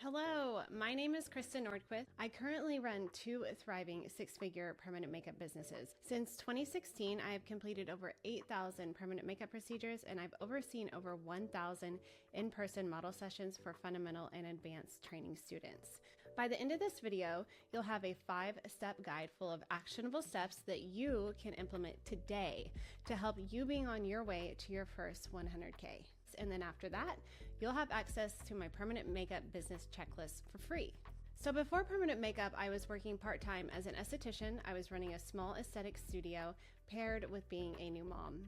Hello, my name is Krista Nordquist. I currently run two thriving six-figure permanent makeup businesses. Since 2016, I have completed over 8,000 permanent makeup procedures, and I've overseen over 1,000 in-person model sessions for fundamental and advanced training students. By the end of this video, you'll have a 5-step guide full of actionable steps that you can implement today to help you being on your way to your first 100K. And then after that, you'll have access to my permanent makeup business checklist for free. So before permanent makeup, I was working part-time as an esthetician. I was running a small aesthetic studio paired with being a new mom.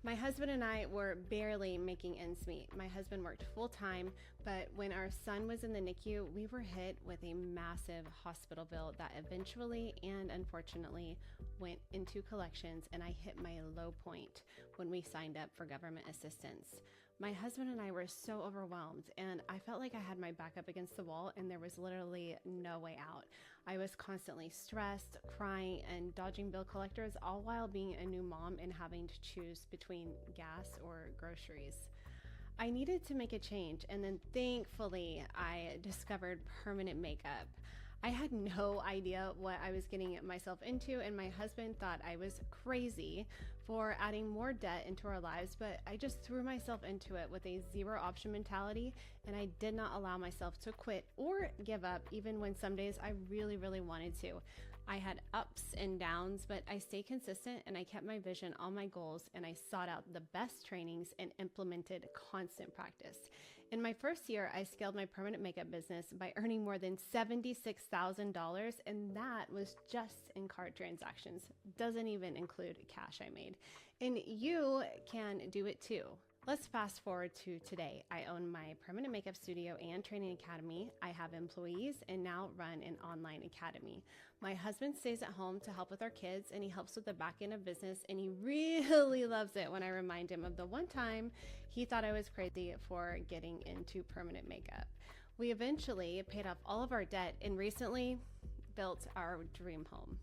My husband and I were barely making ends meet. My husband worked full-time, but when our son was in the NICU, we were hit with a massive hospital bill that eventually and unfortunately went into collections, and I hit my low point when we signed up for government assistance. My husband and I were so overwhelmed, and I felt like I had my back up against the wall and there was literally no way out. I was constantly stressed, crying, and dodging bill collectors, all while being a new mom and having to choose between gas or groceries. I needed to make a change, and then thankfully I discovered permanent makeup. I had no idea what I was getting myself into, and my husband thought I was crazy for adding more debt into our lives, but I just threw myself into it with a zero option mentality, and I did not allow myself to quit or give up even when some days I really wanted to. I had ups and downs, but I stayed consistent and I kept my vision on my goals, and I sought out the best trainings and implemented constant practice. In my first year, I scaled my permanent makeup business by earning more than $76,000, and that was just in card transactions. Doesn't even include cash I made. And you can do it too. Let's fast forward to today. I own my permanent makeup studio and training academy. I have employees and now run an online academy. My husband stays at home to help with our kids, and he helps with the back end of business, and he really loves it when I remind him of the one time he thought I was crazy for getting into permanent makeup. We eventually paid off all of our debt and recently built our dream home.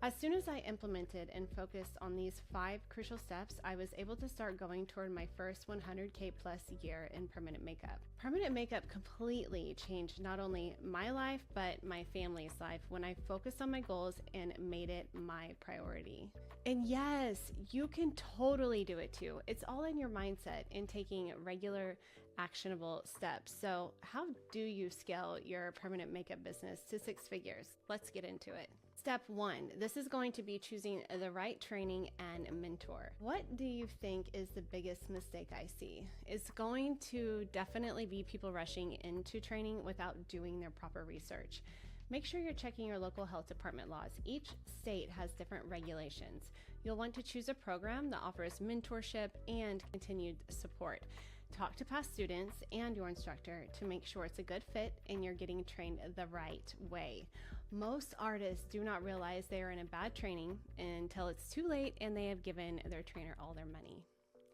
As soon as I implemented and focused on these 5 crucial steps, I was able to start going toward my first 100K plus year in permanent makeup. Permanent makeup completely changed not only my life, but my family's life when I focused on my goals and made it my priority. And yes, you can totally do it too. It's all in your mindset and taking regular actionable steps. So how do you scale your permanent makeup business to 6 figures? Let's get into it. Step 1, this is going to be choosing the right training and mentor. What do you think is the biggest mistake I see? It's going to definitely be people rushing into training without doing their proper research. Make sure you're checking your local health department laws. Each state has different regulations. You'll want to choose a program that offers mentorship and continued support. Talk to past students and your instructor to make sure it's a good fit and you're getting trained the right way. Most artists do not realize they are in a bad training until it's too late and they have given their trainer all their money.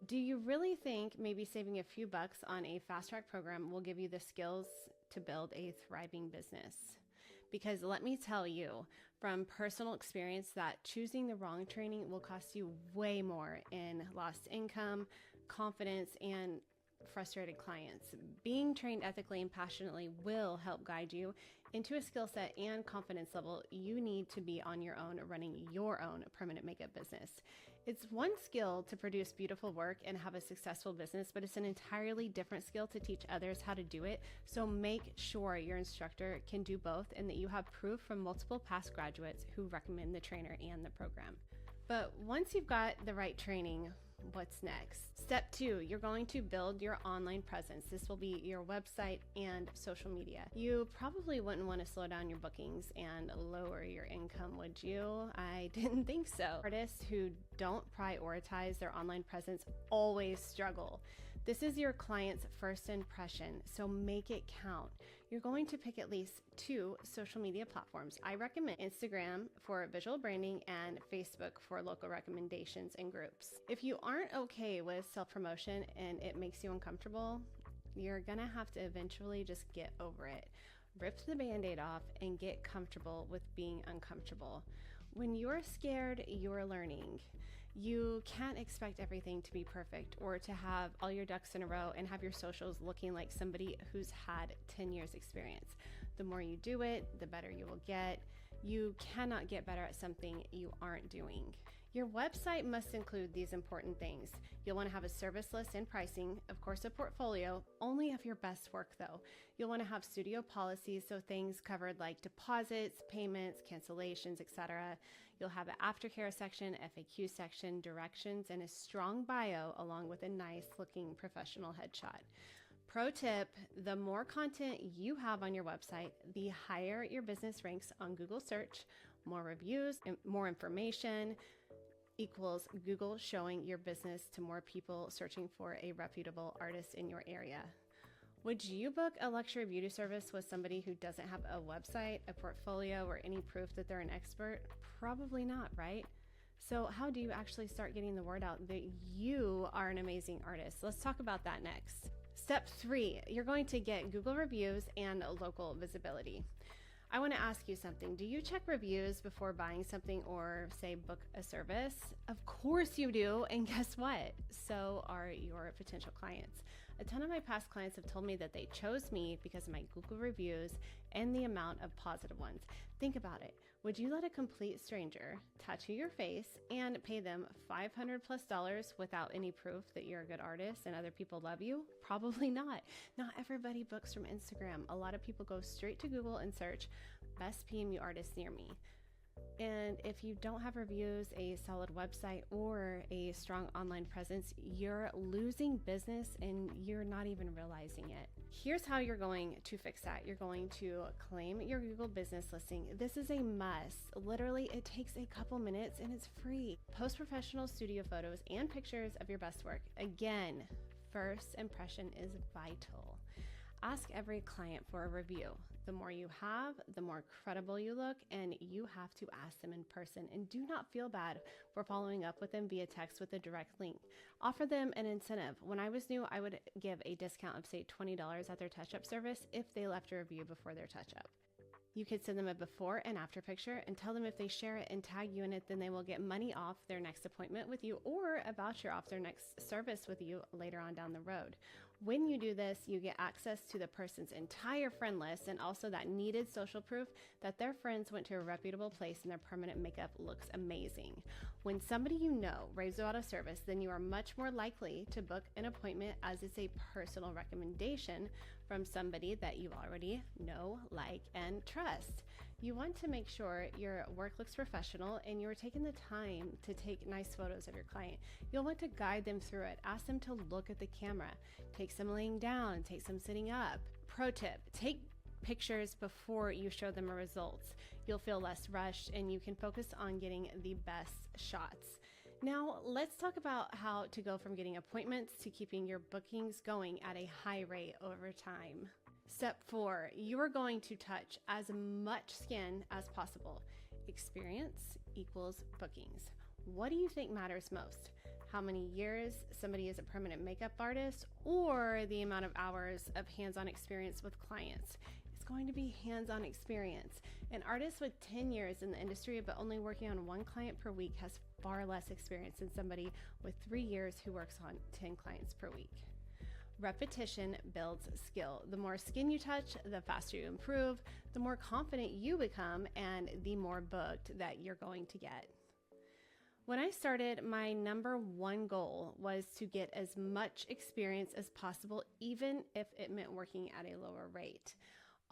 Do you really think maybe saving a few bucks on a fast track program will give you the skills to build a thriving business? Because let me tell you from personal experience that choosing the wrong training will cost you way more in lost income, confidence, and frustrated clients. Being trained ethically and passionately will help guide you into a skill set and confidence level you need to be on your own running your own permanent makeup business. It's one skill to produce beautiful work and have a successful business, but it's an entirely different skill to teach others how to do it. So make sure your instructor can do both and that you have proof from multiple past graduates who recommend the trainer and the program. But once you've got the right training, what's next? Step 2, you're going to build your online presence. This will be your website and social media. You probably wouldn't want to slow down your bookings and lower your income, would you? I didn't think so. Artists who don't prioritize their online presence always struggle. This is your client's first impression, so make it count. You're going to pick at least 2 social media platforms. I recommend Instagram for visual branding and Facebook for local recommendations and groups. If you aren't okay with self-promotion and it makes you uncomfortable, you're gonna have to eventually just get over it. Rip the band-aid off and get comfortable with being uncomfortable. When you're scared, you're learning. You can't expect everything to be perfect or to have all your ducks in a row and have your socials looking like somebody who's had 10 years experience. The more you do it, the better you will get. You cannot get better at something you aren't doing. Your website must include these important things. You'll want to have a service list and pricing, of course a portfolio, only of your best work though. You'll want to have studio policies, so things covered like deposits, payments, cancellations, etc. You'll have an aftercare section, FAQ section, directions, and a strong bio along with a nice looking professional headshot. Pro tip, the more content you have on your website, the higher your business ranks on Google search. More reviews and more information equals Google showing your business to more people searching for a reputable artist in your area. Would you book a luxury beauty service with somebody who doesn't have a website, a portfolio, or any proof that they're an expert? Probably not, right? So how do you actually start getting the word out that you are an amazing artist? Let's talk about that next. Step 3, you're going to get Google reviews and local visibility. I want to ask you something. Do you check reviews before buying something or say book a service? Of course you do. And guess what? So are your potential clients. A ton of my past clients have told me that they chose me because of my Google reviews and the amount of positive ones. Think about it. Would you let a complete stranger tattoo your face and pay them $500+ without any proof that you're a good artist and other people love you? Probably not. Not everybody books from Instagram. A lot of people go straight to Google and search best PMU artists near me. And if you don't have reviews, a solid website, or a strong online presence, you're losing business and you're not even realizing it. Here's how you're going to fix that. You're going to claim your Google business listing. This is a must. Literally, it takes a couple minutes and it's free. Post professional studio photos and pictures of your best work. Again, first impression is vital. Ask every client for a review. The more you have, the more credible you look, and you have to ask them in person. And do not feel bad for following up with them via text with a direct link. Offer them an incentive. When I was new, I would give a discount of say $20 at their touch-up service if they left a review before their touch-up. You could send them a before and after picture and tell them if they share it and tag you in it, then they will get money off their next appointment with you or a voucher off their next service with you later on down the road. When you do this, you get access to the person's entire friend list and also that needed social proof that their friends went to a reputable place and their permanent makeup looks amazing. When somebody you know raves about a service, then you are much more likely to book an appointment as it's a personal recommendation from somebody that you already know, like, and trust. You want to make sure your work looks professional and you're taking the time to take nice photos of your client. You'll want to guide them through it. Ask them to look at the camera. Take some laying down, take some sitting up. Pro tip, take pictures before you show them results. You'll feel less rushed and you can focus on getting the best shots. Now, let's talk about how to go from getting appointments to keeping your bookings going at a high rate over time. Step 4, you are going to touch as much skin as possible. Experience equals bookings. What do you think matters most? How many years somebody is a permanent makeup artist or the amount of hours of hands-on experience with clients? It's going to be hands-on experience. An artist with 10 years in the industry but only working on 1 client per week has far less experience than somebody with 3 years who works on 10 clients per week. Repetition builds skill. The more skin you touch, the faster you improve, the more confident you become, and the more booked that you're going to get. When I started, my number 1 goal was to get as much experience as possible, even if it meant working at a lower rate.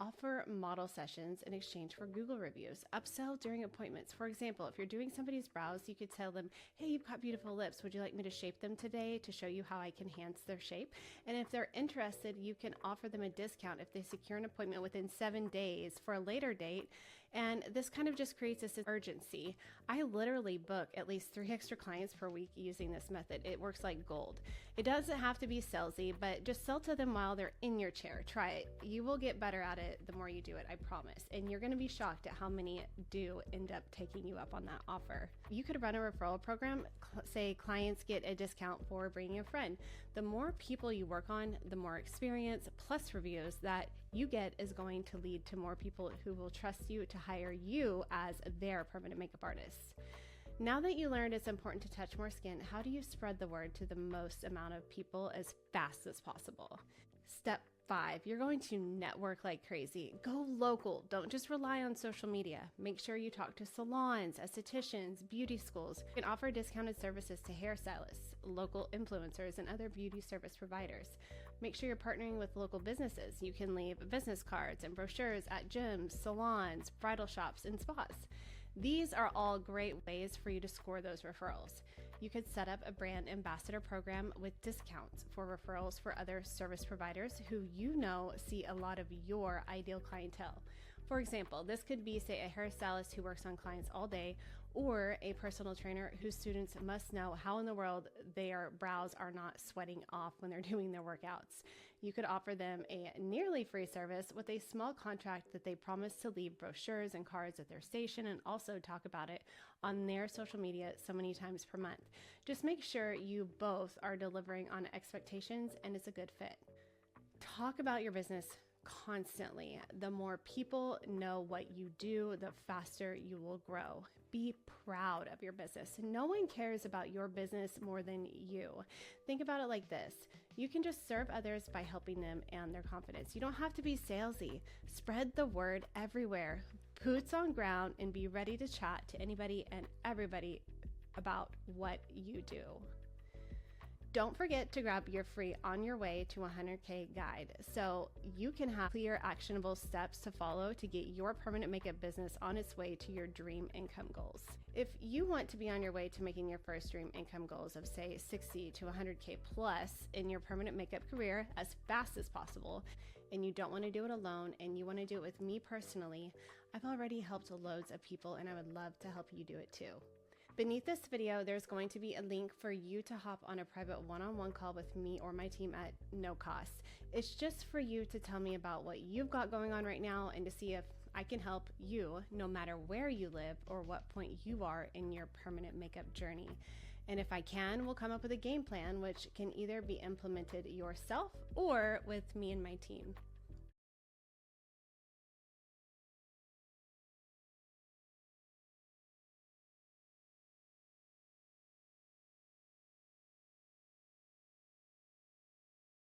Offer model sessions in exchange for Google reviews. Upsell during appointments. For example, if you're doing somebody's brows, you could tell them, hey, you've got beautiful lips. Would you like me to shape them today to show you how I can enhance their shape? And if they're interested, you can offer them a discount if they secure an appointment within 7 days for a later date. And this kind of just creates this urgency. I literally book at least 3 extra clients per week using this method. It works like gold. It doesn't have to be salesy, but just sell to them while they're in your chair. Try it. You will get better at it the more you do it, I promise. And you're going to be shocked at how many do end up taking you up on that offer. You could run a referral program. Say clients get a discount for bringing a friend. The more people you work on, the more experience plus reviews that you get is going to lead to more people who will trust you to hire you as their permanent makeup artist. Now that you learned it's important to touch more skin, how do you spread the word to the most amount of people as fast as possible? Step 5, you're going to network like crazy. Go local. Don't just rely on social media. Make sure you talk to salons, estheticians, beauty schools. You can offer discounted services to hairstylists, local influencers, and other beauty service providers. Make sure you're partnering with local businesses. You can leave business cards and brochures at gyms, salons, bridal shops, and spas. These are all great ways for you to score those referrals. You could set up a brand ambassador program with discounts for referrals for other service providers who you know see a lot of your ideal clientele. For example, this could be, say, a hairstylist who works on clients all day, or a personal trainer whose students must know how in the world their brows are not sweating off when they're doing their workouts. You could offer them a nearly free service with a small contract that they promise to leave brochures and cards at their station and also talk about it on their social media so many times per month. Just make sure you both are delivering on expectations and it's a good fit. Talk about your business constantly. The more people know what you do, the faster you will grow. Be proud of your business. No one cares about your business more than you. Think about it like this. You can just serve others by helping them and their confidence. You don't have to be salesy. Spread the word everywhere. Boots on ground and be ready to chat to anybody and everybody about what you do. Don't forget to grab your free On Your Way to 100K guide so you can have clear, actionable steps to follow to get your permanent makeup business on its way to your dream income goals. If you want to be on your way to making your first dream income goals of, say, 60 to 100K plus in your permanent makeup career as fast as possible, and you don't want to do it alone and you want to do it with me personally, I've already helped loads of people and I would love to help you do it too. Beneath this video, there's going to be a link for you to hop on a private one-on-one call with me or my team at no cost. It's just for you to tell me about what you've got going on right now and to see if I can help you no matter where you live or what point you are in your permanent makeup journey. And if I can, we'll come up with a game plan which can either be implemented yourself or with me and my team.